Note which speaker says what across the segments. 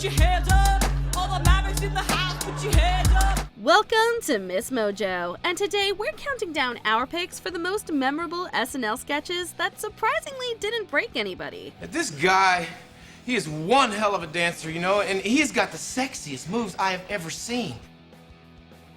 Speaker 1: your hands up. All the mavericks in the house, put your hands up.
Speaker 2: Welcome to MsMojo, and today we're counting down our picks for the most memorable SNL sketches that surprisingly didn't break anybody.
Speaker 3: This guy, he is one hell of a dancer, you know, and he's got the sexiest moves I have ever seen.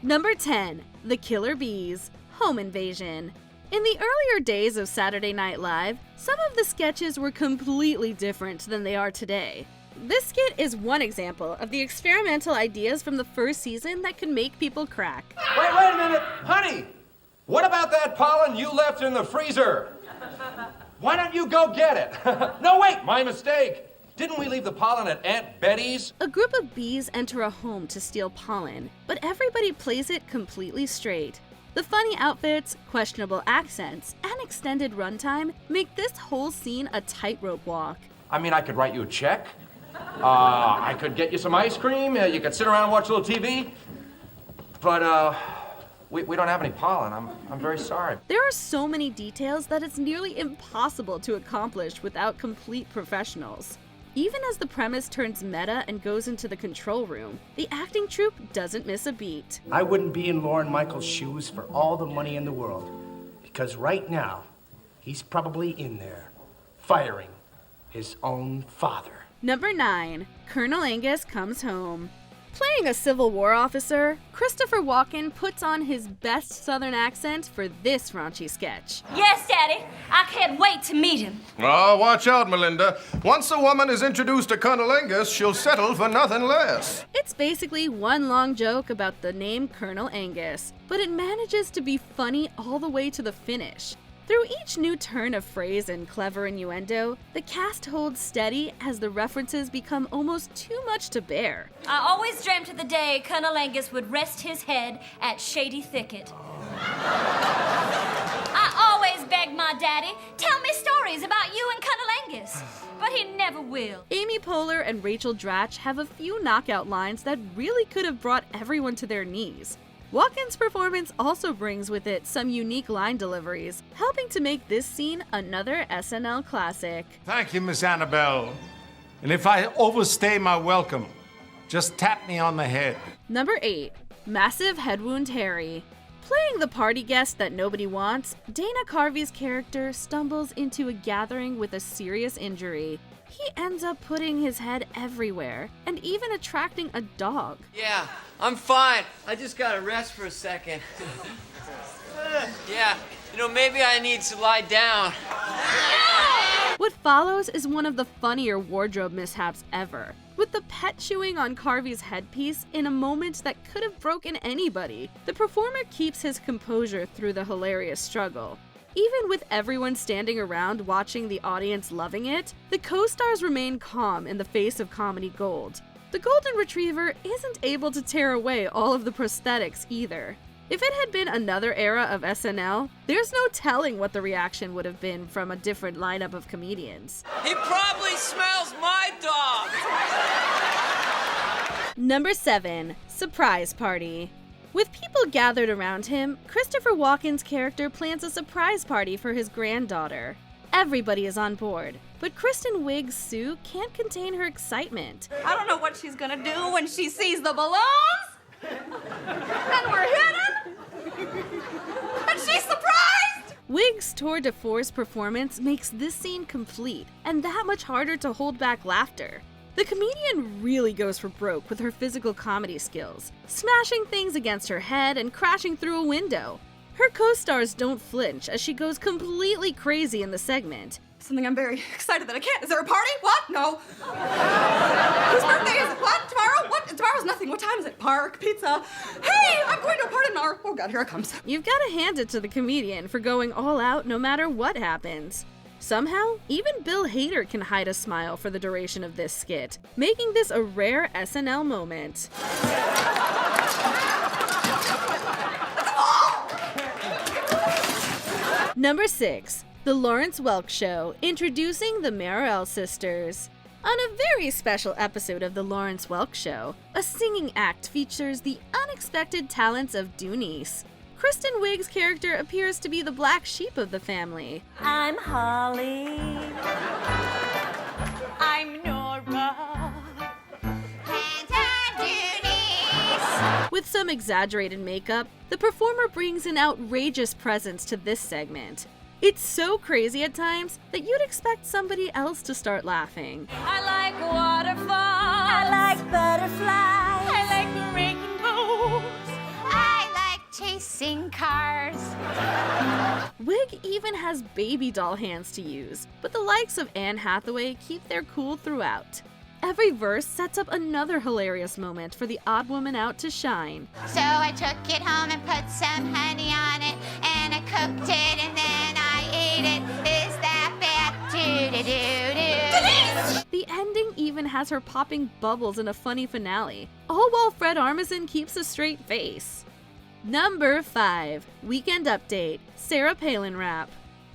Speaker 2: Number 10, The Killer Bees, Home Invasion. In the earlier days of Saturday Night Live, some of the sketches were completely different than they are today. This skit is one example of the experimental ideas from the first season that could make people crack.
Speaker 4: Wait a minute! Honey! What about that pollen you left in the freezer? Why don't you go get it? No, wait! My mistake! Didn't we leave the pollen at Aunt Betty's?
Speaker 2: A group of bees enter a home to steal pollen, but everybody plays it completely straight. The funny outfits, questionable accents, and extended runtime make this whole scene a tightrope walk.
Speaker 4: I mean, I could write you a check. I could get you some ice cream. You could sit around and watch a little TV. But, we don't have any pollen. I'm very sorry.
Speaker 2: There are so many details that it's nearly impossible to accomplish without complete professionals. Even as the premise turns meta and goes into the control room, the acting troupe doesn't miss a beat.
Speaker 5: I wouldn't be in Lorne Michaels' shoes for all the money in the world, because right now, he's probably in there, firing his own father.
Speaker 2: Number 9, Colonel Angus Comes Home. Playing a Civil War officer, Christopher Walken puts on his best Southern accent for this raunchy sketch.
Speaker 6: Yes, Daddy. I can't wait to meet him.
Speaker 7: Oh, watch out, Melinda. Once a woman is introduced to Colonel Angus, she'll settle for nothing less.
Speaker 2: It's basically one long joke about the name Colonel Angus, but it manages to be funny all the way to the finish. Through each new turn of phrase and clever innuendo, the cast holds steady as the references become almost too much to bear.
Speaker 6: I always dreamt of the day Colonel Angus would rest his head at Shady Thicket. I always begged my daddy, tell me stories about you and Colonel Angus, but he never will.
Speaker 2: Amy Poehler and Rachel Dratch have a few knockout lines that really could have brought everyone to their knees. Walken's performance also brings with it some unique line deliveries, helping to make this scene another SNL classic.
Speaker 8: Thank you, Miss Annabelle. And if I overstay my welcome, just tap me on the head.
Speaker 2: Number 8, Massive Head Wound Harry. Playing the party guest that nobody wants, Dana Carvey's character stumbles into a gathering with a serious injury. He ends up putting his head everywhere, and even attracting a dog.
Speaker 9: Yeah, I'm fine. I just gotta rest for a second. Yeah, you know, maybe I need to lie down.
Speaker 2: What follows is one of the funnier wardrobe mishaps ever, with the pet chewing on Carvey's headpiece in a moment that could have broken anybody. The performer keeps his composure through the hilarious struggle. Even with everyone standing around watching the audience loving it, the co-stars remain calm in the face of comedy gold. The golden retriever isn't able to tear away all of the prosthetics either. If it had been another era of SNL, there's no telling what the reaction would have been from a different lineup of comedians.
Speaker 9: He probably smells my dog.
Speaker 2: Number 7, Surprise Party. With people gathered around him, Christopher Walken's character plans a surprise party for his granddaughter. Everybody is on board, but Kristen Wiig's Sue can't contain her excitement.
Speaker 10: I don't know what she's gonna do when she sees the balloons, and we're hidden, and she's surprised!
Speaker 2: Wiig's tour de force performance makes this scene complete, and that much harder to hold back laughter. The comedian really goes for broke with her physical comedy skills, smashing things against her head and crashing through a window. Her co-stars don't flinch as she goes completely crazy in the segment.
Speaker 10: Something I'm very excited that I can't. Is there a party? What? No. Whose birthday is it? What? Tomorrow? What? Tomorrow's nothing. What time is it? Park, pizza. Hey, I'm going to a party tomorrow. Oh God, here it comes.
Speaker 2: You've got to hand it to the comedian for going all out no matter what happens. Somehow, even Bill Hader can hide a smile for the duration of this skit, making this a rare SNL moment. Number 6, The Lawrence Welk Show, introducing the Merrill sisters. On a very special episode of The Lawrence Welk Show, a singing act features the unexpected talents of Dunice. Kristen Wiig's character appears to be the black sheep of the family.
Speaker 6: I'm Holly.
Speaker 10: I'm Nora.
Speaker 2: With some exaggerated makeup, the performer brings an outrageous presence to this segment. It's so crazy at times that you'd expect somebody else to start laughing.
Speaker 6: I like waterfalls. I like butterflies. I like rainbows. I like chasing cars.
Speaker 2: Wig even has baby doll hands to use, but the likes of Anne Hathaway keep their cool throughout. Every verse sets up another hilarious moment for the odd woman out to shine.
Speaker 6: So I took it home and put some honey on it, and I cooked it, and then I ate it. Is that bad? Do-do-do-do.
Speaker 2: The ending even has her popping bubbles in a funny finale, all while Fred Armisen keeps a straight face. Number 5. Weekend Update, Sarah Palin rap.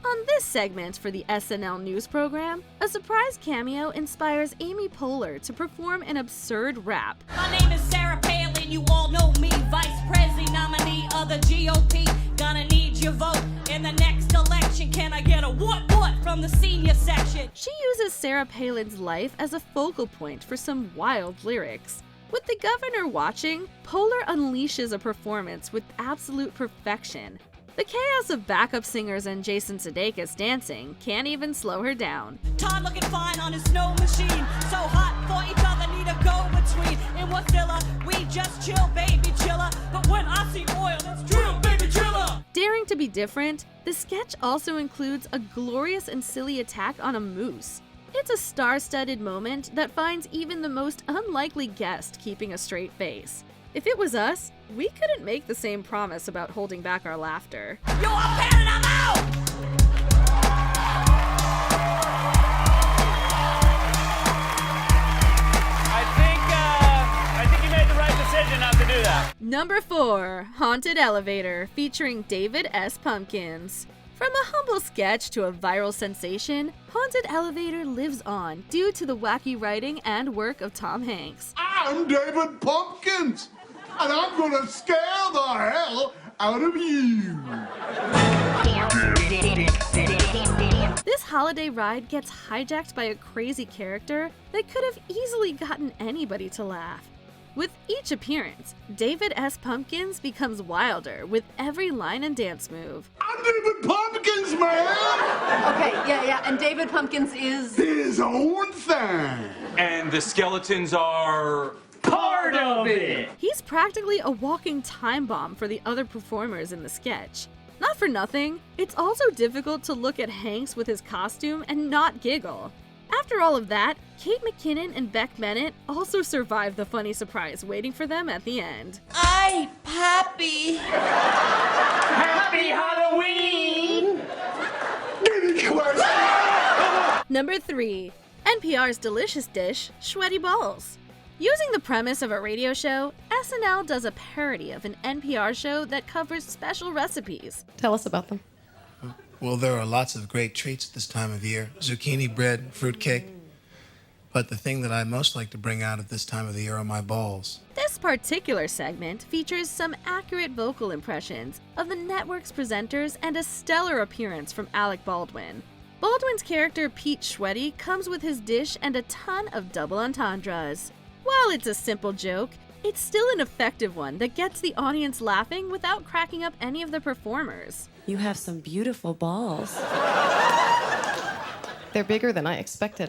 Speaker 2: On this segment for the SNL news program, a surprise cameo inspires Amy Poehler to perform an absurd rap.
Speaker 1: My name is Sarah Palin, you all know me, Vice President nominee of the GOP. Gonna need your vote in the next election. Can I get a what from the senior section?
Speaker 2: She uses Sarah Palin's life as a focal point for some wild lyrics. With the governor watching, Poehler unleashes a performance with absolute perfection. The chaos of backup singers and Jason Sudeikis dancing can't even slow her down.
Speaker 1: Todd looking fine on his snow machine. So hot for each other, need a go-between. In what villa? We just chill, baby, chiller. But when I see oil, it's drill, baby, driller.
Speaker 2: Daring to be different, the sketch also includes a glorious and silly attack on a moose. It's a star-studded moment that finds even the most unlikely guest keeping a straight face. If it was us, we couldn't make the same promise about holding back our laughter.
Speaker 1: Yo, I'm Palin, I'm out!
Speaker 9: I think you made the right decision not to do that.
Speaker 2: Number 4, Haunted Elevator, featuring David S. Pumpkins. From a humble sketch to a viral sensation, Haunted Elevator lives on due to the wacky writing and work of Tom Hanks.
Speaker 11: I'm David Pumpkins, and I'm gonna scare the hell out of you.
Speaker 2: This holiday ride gets hijacked by a crazy character that could have easily gotten anybody to laugh. With each appearance, David S. Pumpkins becomes wilder with every line and dance move.
Speaker 11: I'm David Pumpkins, man!
Speaker 10: Okay, yeah, and David Pumpkins is
Speaker 11: His own thing.
Speaker 12: And the skeletons are part of it.
Speaker 2: He's practically a walking time bomb for the other performers in the sketch. Not for nothing, it's also difficult to look at Hanks with his costume and not giggle. After all of that, Kate McKinnon and Beck Bennett also survived the funny surprise waiting for them at the end.
Speaker 1: Ay, papi.
Speaker 12: Happy Halloween!
Speaker 2: Number 3. NPR's delicious dish, Schweddy Balls. Using the premise of a radio show, SNL does a parody of an NPR show that covers special recipes.
Speaker 10: Tell us about them.
Speaker 3: Well, there are lots of great treats this time of year. Zucchini bread, fruitcake. But the thing that I most like to bring out at this time of the year are my balls.
Speaker 2: This particular segment features some accurate vocal impressions of the network's presenters and a stellar appearance from Alec Baldwin. Baldwin's character Pete Schweddy comes with his dish and a ton of double entendres. While it's a simple joke, it's still an effective one that gets the audience laughing without cracking up any of the performers.
Speaker 13: You have some beautiful balls.
Speaker 10: They're bigger than I expected.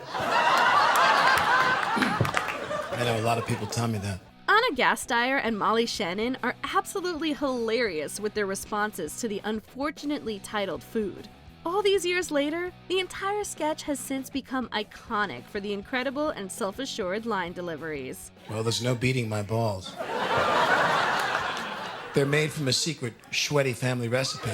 Speaker 3: I know a lot of people tell me that.
Speaker 2: Anna Gasteyer and Molly Shannon are absolutely hilarious with their responses to the unfortunately titled food. All these years later, the entire sketch has since become iconic for the incredible and self-assured line deliveries.
Speaker 3: Well, there's no beating my balls. They're made from a secret Schweddy family recipe.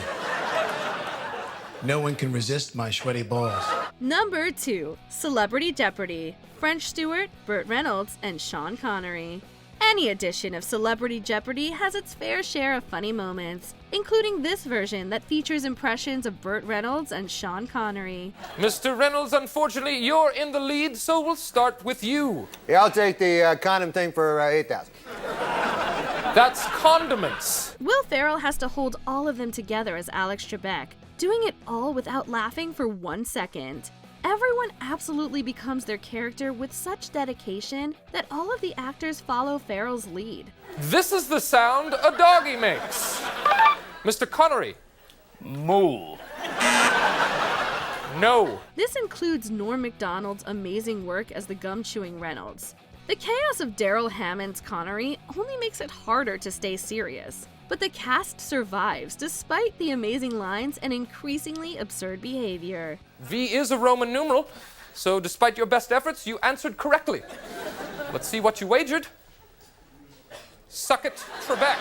Speaker 3: No one can resist my Schweddy balls.
Speaker 2: Number 2, Celebrity Jeopardy! French Stewart, Burt Reynolds, and Sean Connery. Any edition of Celebrity Jeopardy has its fair share of funny moments, including this version that features impressions of Burt Reynolds and Sean Connery.
Speaker 14: Mr. Reynolds, unfortunately, you're in the lead, so we'll start with you.
Speaker 15: Yeah, I'll take the condom thing for $8,000.
Speaker 14: That's condiments.
Speaker 2: Will Ferrell has to hold all of them together as Alex Trebek, doing it all without laughing for 1 second. Everyone absolutely becomes their character with such dedication that all of the actors follow Farrell's lead.
Speaker 14: This is the sound a doggy makes. Mr. Connery.
Speaker 16: Moo.
Speaker 14: No.
Speaker 2: This includes Norm Macdonald's amazing work as the gum-chewing Reynolds. The chaos of Daryl Hammond's Connery only makes it harder to stay serious, but the cast survives despite the amazing lines and increasingly absurd behavior.
Speaker 14: V is a Roman numeral, so despite your best efforts, you answered correctly. Let's see what you wagered. Suck it, Trebek.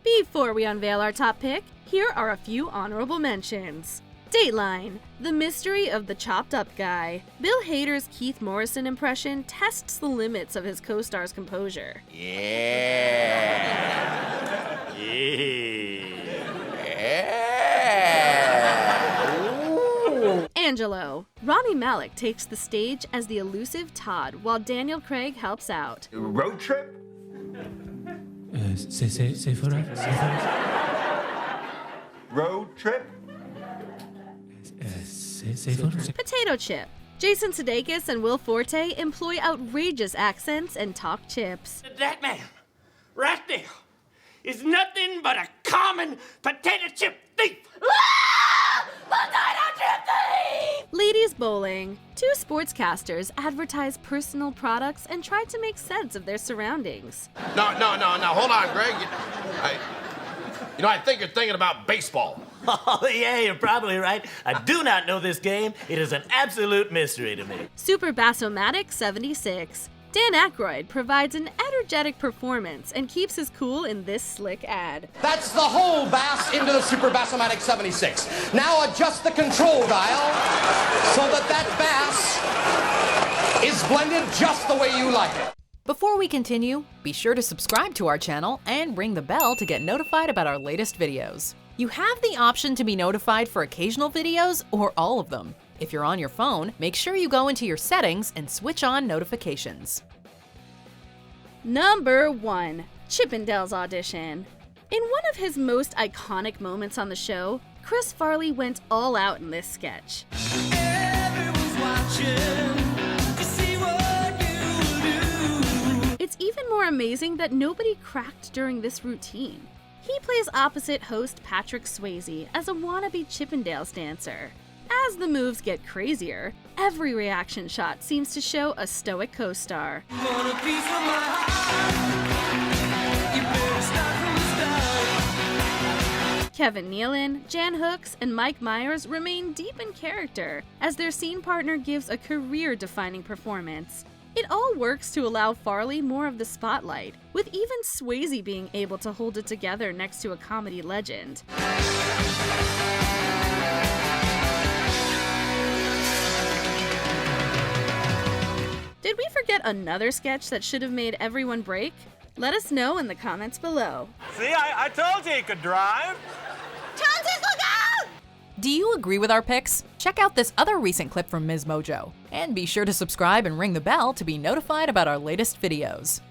Speaker 2: Before we unveil our top pick, here are a few honorable mentions. Dateline, The Mystery of the Chopped Up Guy. Bill Hader's Keith Morrison impression tests the limits of his co-star's composure.
Speaker 16: Yeah.
Speaker 2: Angelo, Rami Malek takes the stage as the elusive Todd while Daniel Craig helps out.
Speaker 16: Road trip? Road trip?
Speaker 2: Potato Chip. Jason Sudeikis and Will Forte employ outrageous accents and talk chips.
Speaker 17: That man, right there, is nothing but a common potato chip thief. Potato chip thief!
Speaker 2: Ladies Bowling. Two sportscasters advertise personal products and try to make sense of their surroundings.
Speaker 7: No, hold on, Greg. I think you're thinking about baseball.
Speaker 17: Oh, yeah, you're probably right. I do not know this game. It is an absolute mystery to me.
Speaker 2: Super Bass-O-Matic 76. Dan Aykroyd provides an energetic performance and keeps his cool in this slick ad.
Speaker 18: That's the whole bass into the Super Bass-O-Matic 76. Now adjust the control dial so that bass is blended just the way you like it.
Speaker 19: Before we continue, be sure to subscribe to our channel and ring the bell to get notified about our latest videos. You have the option to be notified for occasional videos or all of them. If you're on your phone, make sure you go into your settings and switch on notifications.
Speaker 2: Number 1. Chippendales audition. In one of his most iconic moments on the show, Chris Farley went all out in this sketch. It's even more amazing that nobody cracked during this routine. He plays opposite host Patrick Swayze as a wannabe Chippendales dancer. As the moves get crazier, every reaction shot seems to show a stoic co-star. Kevin Nealon, Jan Hooks, and Mike Myers remain deep in character as their scene partner gives a career-defining performance. It all works to allow Farley more of the spotlight, with even Swayze being able to hold it together next to a comedy legend. Did we forget another sketch that should have made everyone break? Let us know in the comments below.
Speaker 17: See, I told you he could drive.
Speaker 6: Tonsils, look out!
Speaker 19: Do you agree with our picks? Check out this other recent clip from MsMojo. And be sure to subscribe and ring the bell to be notified about our latest videos.